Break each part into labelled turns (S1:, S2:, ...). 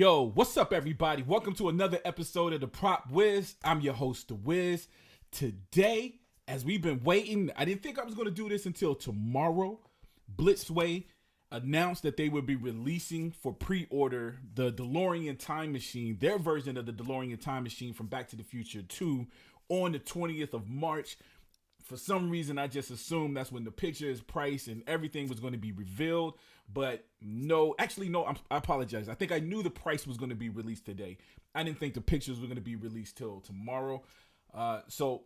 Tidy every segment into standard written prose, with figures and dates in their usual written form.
S1: Yo, what's up, everybody? Welcome to another episode of the Prop Wiz. I'm your host, The Wiz. Today, as we've been waiting, I didn't think I was going to do this until tomorrow. Blitzway announced that they would be releasing for pre-order the Delorean Time Machine, their version of the Delorean Time Machine from Back to the Future 2 on the 20th of March. For some reason, I just assumed that's when the pictures, price, and everything was going to be revealed. But no, actually, no, I apologize. I think I knew the price was going to be released today. I didn't think the pictures were going to be released till tomorrow. So,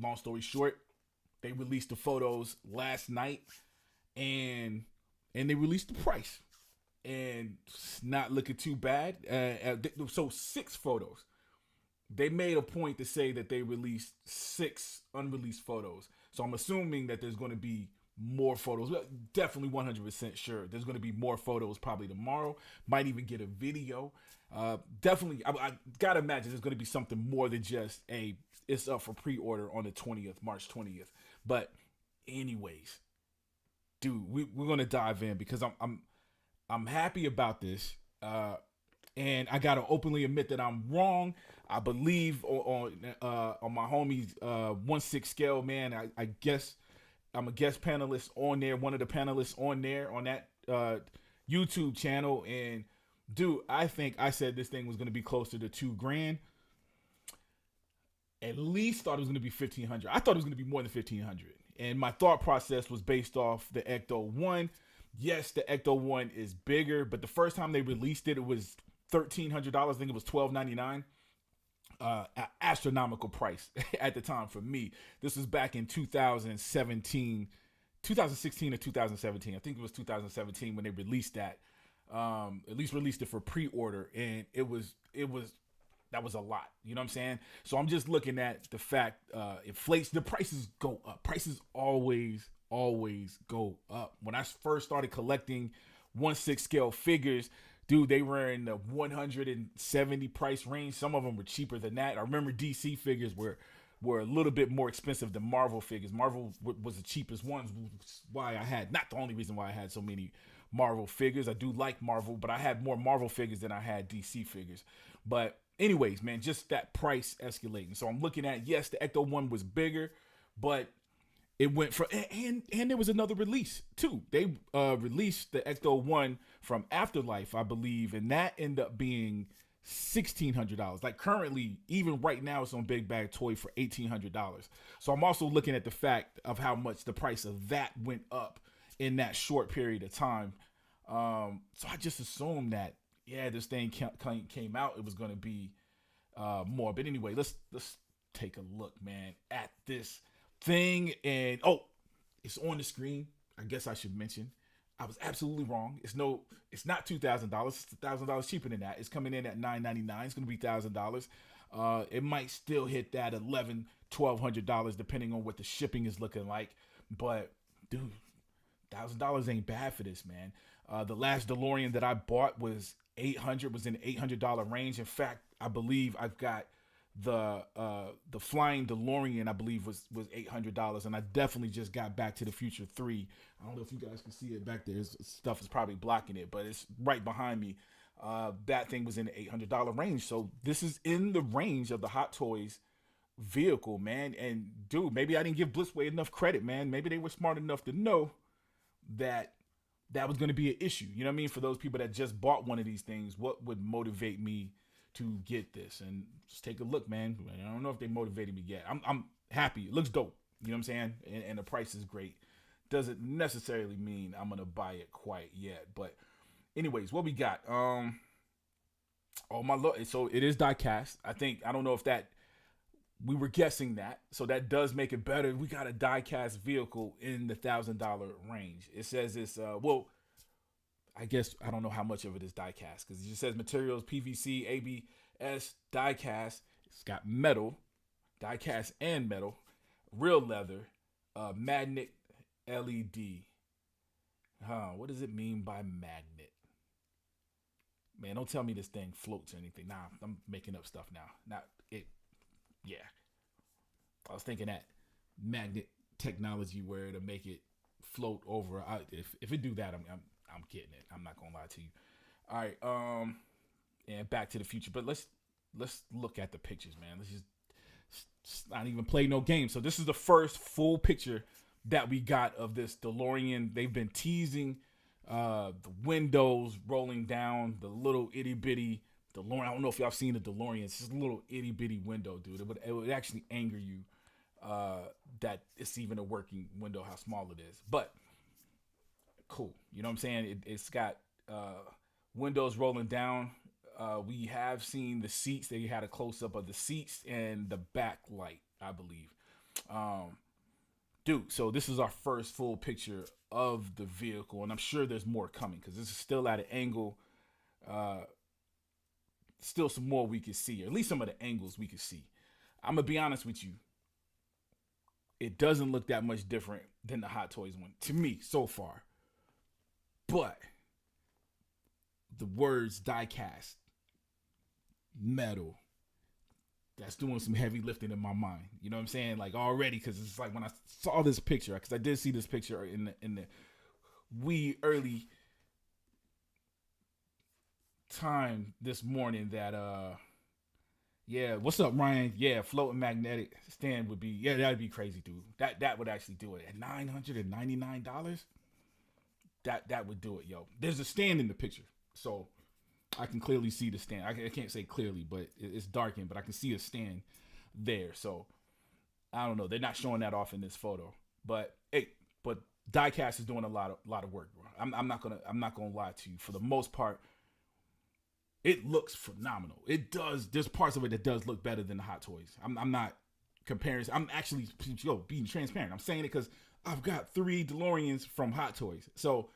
S1: long story short, they released the photos last night, and they released the price. And it's not looking too bad. So, 6 photos. They made a point to say that they released 6 unreleased photos. So I'm assuming that there's going to be more photos. Definitely 100% sure. There's going to be more photos probably tomorrow. Might even get a video. Definitely, I got to imagine there's going to be something more than just it's up for pre-order on the 20th, March 20th. But anyways, dude, we're going to dive in because I'm happy about this. And I gotta openly admit that I'm wrong. I believe on my homie's 1/6 scale, man. I guess I'm a guest panelist on there, one of the panelists on there on that YouTube channel. And dude, I think I said this thing was gonna be closer to $2,000. At least thought it was gonna be 1,500. I thought it was gonna be more than 1,500. And my thought process was based off the Ecto 1. Yes, the Ecto 1 is bigger, but the first time they released it, it was $1,300. I think it was $1,299. Astronomical price at the time for me. This was back in 2016 or 2017. I think it was 2017 when they released that. At least released it for pre-order, and that was a lot. You know what I'm saying? So I'm just looking at the fact inflation. The prices go up. Prices always go up. When I first started collecting 1/6 scale figures, dude, they were in the 170 price range. Some of them were cheaper than that. I remember DC figures were a little bit more expensive than Marvel figures. Marvel was the cheapest ones. Why I had, not the only reason why I had so many Marvel figures. I do like Marvel, but I had more Marvel figures than I had DC figures. But anyways, man, just that price escalating. So I'm looking at, yes, the Ecto 1 was bigger, but it went from, and there was another release too. They released the Ecto 1 from Afterlife, I believe, and that ended up being $1,600. Like currently, even right now, it's on Big Bag Toy for $1,800. So I'm also looking at the fact of how much the price of that went up in that short period of time. So I just assumed that, yeah, this thing came out, it was going to be more. But anyway, let's take a look, man, at this thing. And it's on the screen. I guess I should mention I was absolutely wrong. It's not $2,000. It's $1,000 cheaper than that. It's coming in at $999. It's going to be $1,000. It might still hit that $1,100-$1,200 depending on what the shipping is looking like. But dude, $1,000 ain't bad for this, man. The last DeLorean that I bought was $800. Was in the $800 range. In fact, I believe I've got the flying DeLorean, I believe was $800, and I definitely just got Back to the Future 3. I don't know if you guys can see it back there. Stuff is probably blocking it, but it's right behind me. That thing was in the $800 range, so this is in the range of the Hot Toys vehicle, man. And dude, maybe I didn't give Blitzway enough credit, man. Maybe they were smart enough to know that was going to be an issue. You know what I mean? For those people that just bought one of these things, what would motivate me to get this? And just take a look, man. I don't know if they motivated me yet. I'm happy. It looks dope. You know what I'm saying? And the price is great. Doesn't necessarily mean I'm gonna buy it quite yet. But anyways, what we got? So it is die cast. I don't know if that, we were guessing that. So that does make it better. We got a die cast vehicle in the $1,000 range. It says it's I guess I don't know how much of it is die cast because it just says materials PVC, ABS, die cast. It's got metal, die cast and metal, real leather, magnet LED. What does it mean by magnet? Man, don't tell me this thing floats or anything. Nah, I'm making up stuff now. Not it. Yeah, I was thinking that magnet technology where to make it float over. If it do that, I'm getting it. I'm not gonna lie to you. All right. and Back to the Future. But let's look at the pictures, man. Let's just not even play no game. So this is the first full picture that we got of this DeLorean. They've been teasing the windows rolling down, the little itty bitty DeLorean. I don't know if y'all seen the DeLorean. It's just a little itty bitty window, dude. It would actually anger you that it's even a working window, how small it is. But cool. You know what I'm saying? It's got windows rolling down. We have seen the seats. They had a close up of the seats and the backlight, I believe. Dude, so this is our first full picture of the vehicle, and I'm sure there's more coming because this is still at an angle. Still some more we could see, or at least some of the angles we could see. I'm gonna be honest with you. It doesn't look that much different than the Hot Toys one to me so far. But the words die-cast, metal, that's doing some heavy lifting in my mind. You know what I'm saying? Like already, because it's like when I saw this picture, because I did see this picture in the wee early time this morning that yeah, what's up, Ryan? Yeah, floating magnetic stand would be, yeah, that'd be crazy, dude. That would actually do it at $999. That would do it, yo. There's a stand in the picture, so I can clearly see the stand. I can't say clearly, but it's darkened, but I can see a stand there. So I don't know. They're not showing that off in this photo, but hey, but diecast is doing a lot of work, bro. I'm not gonna lie to you. For the most part, it looks phenomenal. It does. There's parts of it that does look better than the Hot Toys. I'm not comparing. I'm actually being transparent. I'm saying it because I've got 3 DeLoreans from Hot Toys, so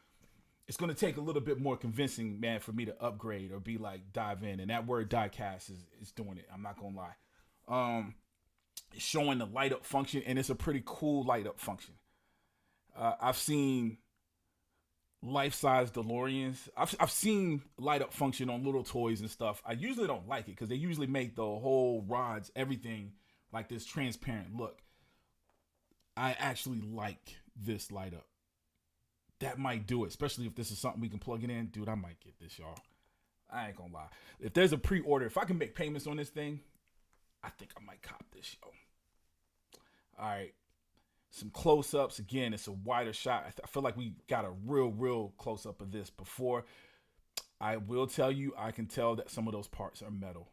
S1: it's going to take a little bit more convincing, man, for me to upgrade or be like dive in. And that word diecast is doing it. I'm not going to lie. It's showing the light up function, and it's a pretty cool light up function. I've seen life-size DeLoreans. I've seen light up function on little toys and stuff. I usually don't like it because they usually make the whole rods, everything like this transparent look. I actually like this light up. That might do it, especially if this is something we can plug it in. Dude, I might get this, y'all. I ain't gonna lie. If there's a pre-order, if I can make payments on this thing, I think I might cop this, yo. All right. Some close-ups. Again, it's a wider shot. I feel like we got a real close-up of this before. I will tell you, I can tell that some of those parts are metal.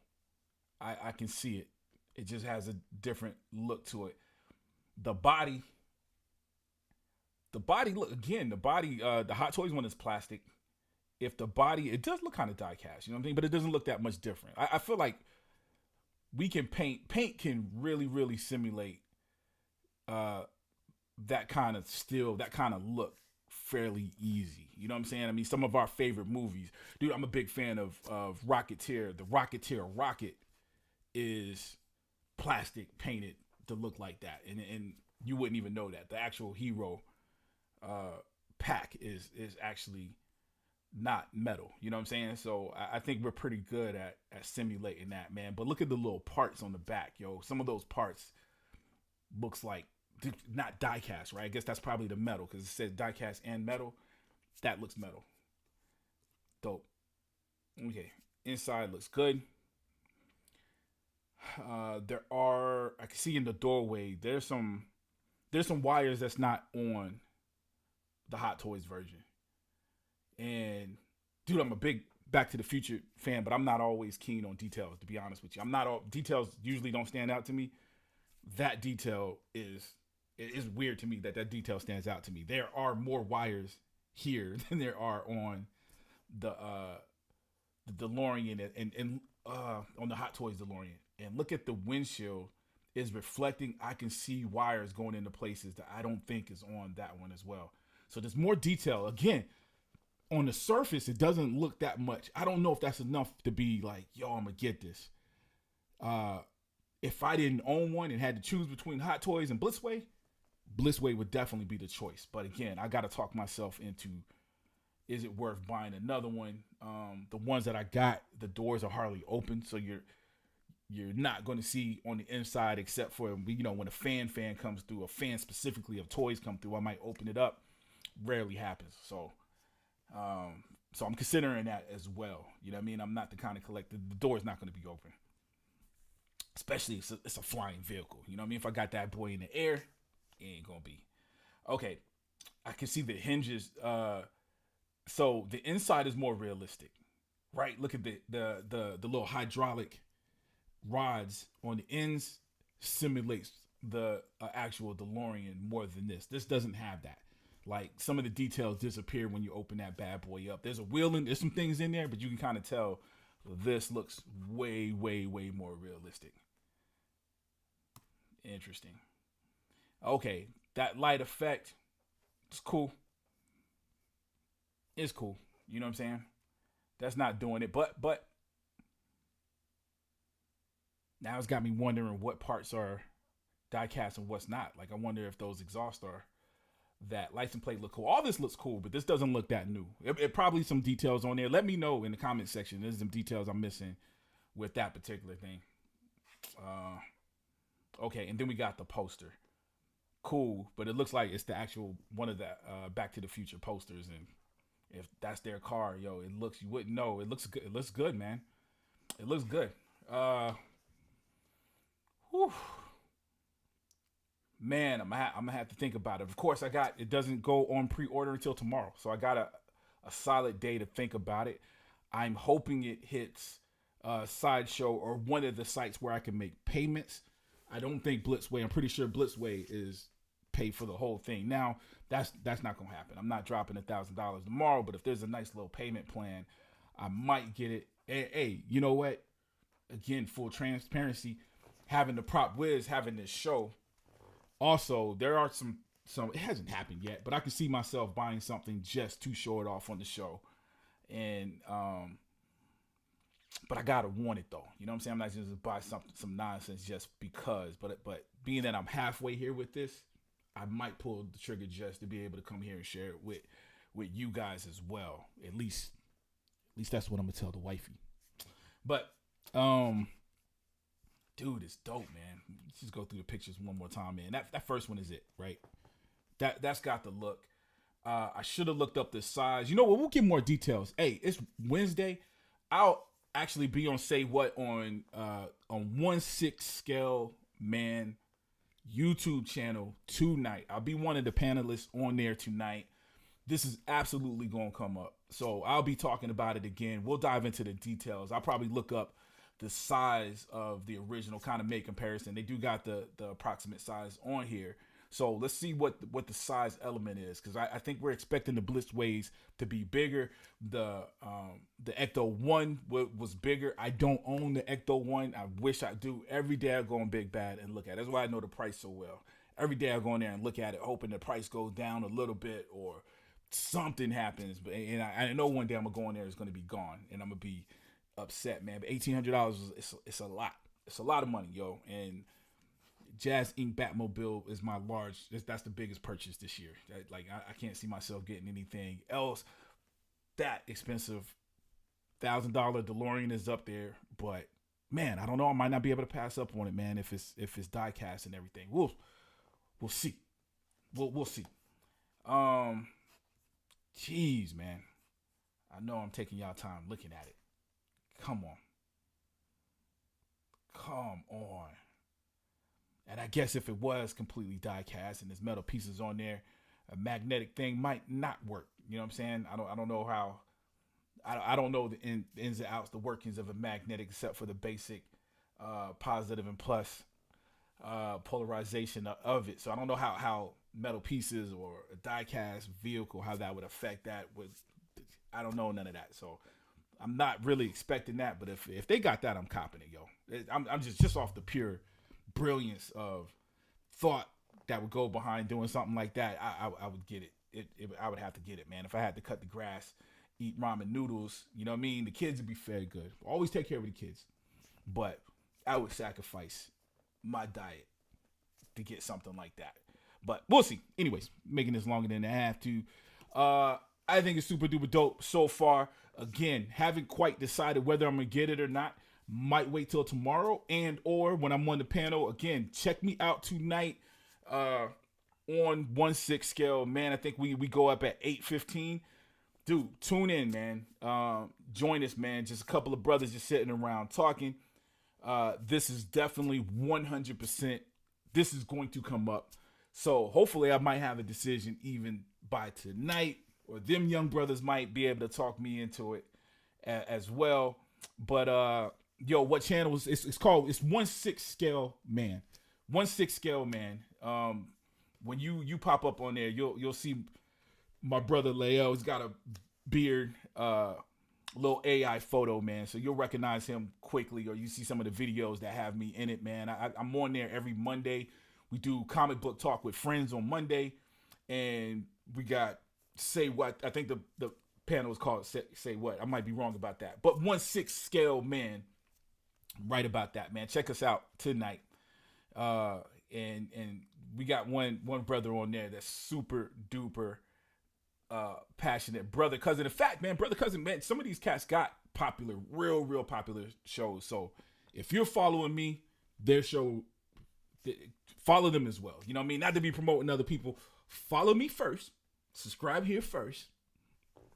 S1: I can see it. It just has a different look to it. The body, look, again, the Hot Toys one is plastic. If the body, it does look kind of die-cast, you know what I'm saying? But it doesn't look that much different. I feel like we can paint can really simulate that kind of still, that kind of look fairly easy. You know what I'm saying? I mean, some of our favorite movies. Dude, I'm a big fan of Rocketeer. The Rocketeer rocket is plastic painted to look like that. And you wouldn't even know that. The actual hero pack is actually not metal. You know what I'm saying? So I think we're pretty good at simulating that, man. But look at the little parts on the back, yo. Some of those parts looks like not die-cast, right? I guess that's probably the metal because it says die-cast and metal. That looks metal. Dope. Okay. Inside looks good. I can see in the doorway, there's some wires that's not on the Hot Toys version. And dude, I'm a big Back to the Future fan, but I'm not always keen on details, to be honest with you. Details usually don't stand out to me. That detail is weird to me that detail stands out to me. There are more wires here than there are on the DeLorean and on the Hot Toys DeLorean. And look at the windshield is reflecting. I can see wires going into places that I don't think is on that one as well. So there's more detail. Again, on the surface, it doesn't look that much. I don't know if that's enough to be like, yo, I'm gonna get this. If I didn't own one and had to choose between Hot Toys and Blitzway would definitely be the choice. But again, I got to talk myself into, is it worth buying another one? The ones that I got, the doors are hardly open, so you're not going to see on the inside except for, you know, when a fan comes through, a fan specifically of toys come through, I might open it up. Rarely happens. So So I'm considering that as well. You know what I mean? I'm not the kind of collector. The door is not going to be open, especially it's a flying vehicle. You know what I mean? If I got that boy in the air, it ain't gonna be okay. I can see the hinges. So the inside is more realistic, right? Look at the little hydraulic rods on the ends simulates the actual DeLorean more than this. This doesn't have that. Like some of the details disappear when you open that bad boy up. There's a wheel and there's some things in there, but you can kind of tell this looks way, way, way more realistic. Interesting. Okay, that light effect, it's cool. It's cool. You know what I'm saying? That's not doing it, but now it's got me wondering what parts are die cast and what's not. Like I wonder if those exhausts are that license plate look cool. All this looks cool, but this doesn't look that new. It probably some details on there. Let me know in the comment section. There's some details I'm missing with that particular thing. Okay, and then we got the poster. Cool, but it looks like it's the actual one of the Back to the Future posters, and if that's their car, yo, it looks, you wouldn't know. It looks good. It looks good, man. It looks good. Whew. Man, I'm gonna have to think about it. Of course, it doesn't go on pre-order until tomorrow, so I got a solid day to think about it. I'm hoping it hits Sideshow or one of the sites where I can make payments. I don't think Blitzway. I'm pretty sure Blitzway is paid for the whole thing. Now that's not gonna happen. I'm not dropping $1,000 tomorrow, but if there's a nice little payment plan, I might get it. Hey, you know what? Again, full transparency, having the Prop Wiz having this show. Also, there are some. It hasn't happened yet, but I can see myself buying something just to show it off on the show, and but I gotta want it though. You know what I'm saying? I'm not just buy some nonsense just because. But being that I'm halfway here with this, I might pull the trigger just to be able to come here and share it with you guys as well. At least that's what I'm gonna tell the wifey. But dude, it's dope, man. Let's just go through the pictures one more time, man. That first one is it, right? That's got the look. I should have looked up the size. You know what? We'll get more details. Hey, it's Wednesday. I'll actually be on Say What on 1/6 Scale Man YouTube channel tonight. I'll be one of the panelists on there tonight. This is absolutely going to come up. So I'll be talking about it again. We'll dive into the details. I'll probably look up the size of the original, kind of make comparison. They do got the approximate size on here. So let's see what the size element is, because I think we're expecting the Blitzways to be bigger. The Ecto 1 was bigger. I don't own the Ecto 1. I wish I do. Every day I go on Big Bad and look at it. That's why I know the price so well. Every day I go in there and look at it, hoping the price goes down a little bit or something happens. But and I know one day I'm going to go in there, it's going to be gone, and I'm going to be upset, man. But $1,800 it's a lot. It's a lot of money, yo. And Jazz Inc. Batmobile is my that's the biggest purchase this year. I can't see myself getting anything else that expensive. $1,000 DeLorean is up there, but man, I don't know. I might not be able to pass up on it, man. If it's die cast and everything, we'll see. We'll see. Jeez, man. I know I'm taking y'all time looking at it. Come on. And I guess if it was completely die cast and there's metal pieces on there, a magnetic thing might not work. You know what I'm saying? I don't know how. I don't know the ins and outs, the workings of a magnetic, except for the basic positive and plus polarization of it. So I don't know how metal pieces or a die cast vehicle, how that would affect that. I don't know none of that. So I'm not really expecting that. But if they got that, I'm copping it, yo. I'm just off the pure brilliance of thought that would go behind doing something like that. I would get it. I would have to get it, man. If I had to cut the grass, eat ramen noodles, you know what I mean? The kids would be very good. Always take care of the kids. But I would sacrifice my diet to get something like that. But we'll see. Anyways, making this longer than I have to. I think it's super duper dope so far. Again, haven't quite decided whether I'm going to get it or not. Might wait till tomorrow or when I'm on the panel. Again, check me out tonight on 1/6 Scale. Man, I think we go up at 8:15. dude, tune in, man. Join us, man. Just a couple of brothers just sitting around talking. This is definitely 100%. This is going to come up. So hopefully I might have a decision even by tonight, or them young brothers might be able to talk me into it as well. But yo, what channel is it's called? It's 1/6 Scale Man. 1/6 Scale Man. When you pop up on there, you'll see my brother Leo. He's got a beard, little AI photo, man. So you'll recognize him quickly, or you see some of the videos that have me in it, man. I'm on there every Monday. We do comic book talk with friends on Monday, and we got Say What. I think the panel is called Say What. I might be wrong about that, but 1/6 Scale Man, right about that, man. Check us out tonight, and we got one brother on there that's super duper passionate, brother cousin. In fact, man, brother cousin, man, some of these cats got popular, real popular shows. So if you're following me, their show, follow them as well. You know what I mean? Not to be promoting other people. Follow me first. Subscribe here first.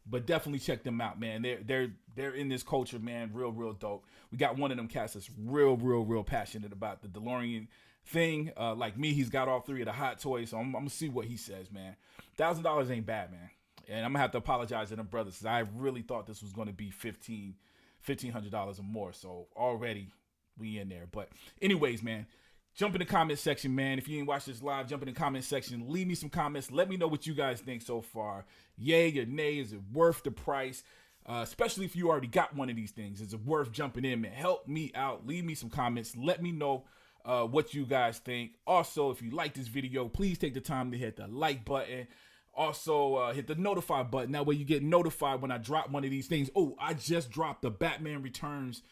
S1: But definitely check them out, man. They're in this culture, man. Real dope. We got one of them cats that's real passionate about the Delorean thing. Like me, he's got all three of the hot toys. So I'm gonna see what he says, man. $1,000 ain't bad, man. And I'm gonna have to apologize to them brothers, because I really thought this was gonna be $1,500 or more. So already we in there. But anyways, man, jump in the comment section, man. If you ain't watched this live, jump in the comment section. Leave me some comments. Let me know what you guys think so far. Yay or nay? Is it worth the price? Especially if you already got one of these things. Is it worth jumping in, man? Help me out. Leave me some comments. Let me know what you guys think. Also, if you like this video, please take the time to hit the like button. Also, hit the notify button. That way you get notified when I drop one of these things. Oh, I just dropped the Batman Returns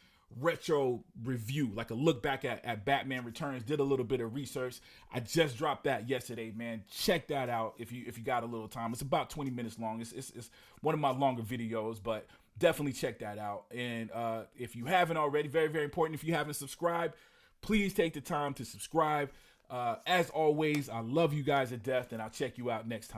S1: retro review, like a look back at Batman Returns. Did a little bit of research. I just dropped that yesterday, man. Check that out if you got a little time. It's about 20 minutes long. It's one of my longer videos, but definitely check that out. And if you haven't already, very important, if you haven't subscribed, please take the time to subscribe. As always, I love you guys to death, and I'll check you out next time.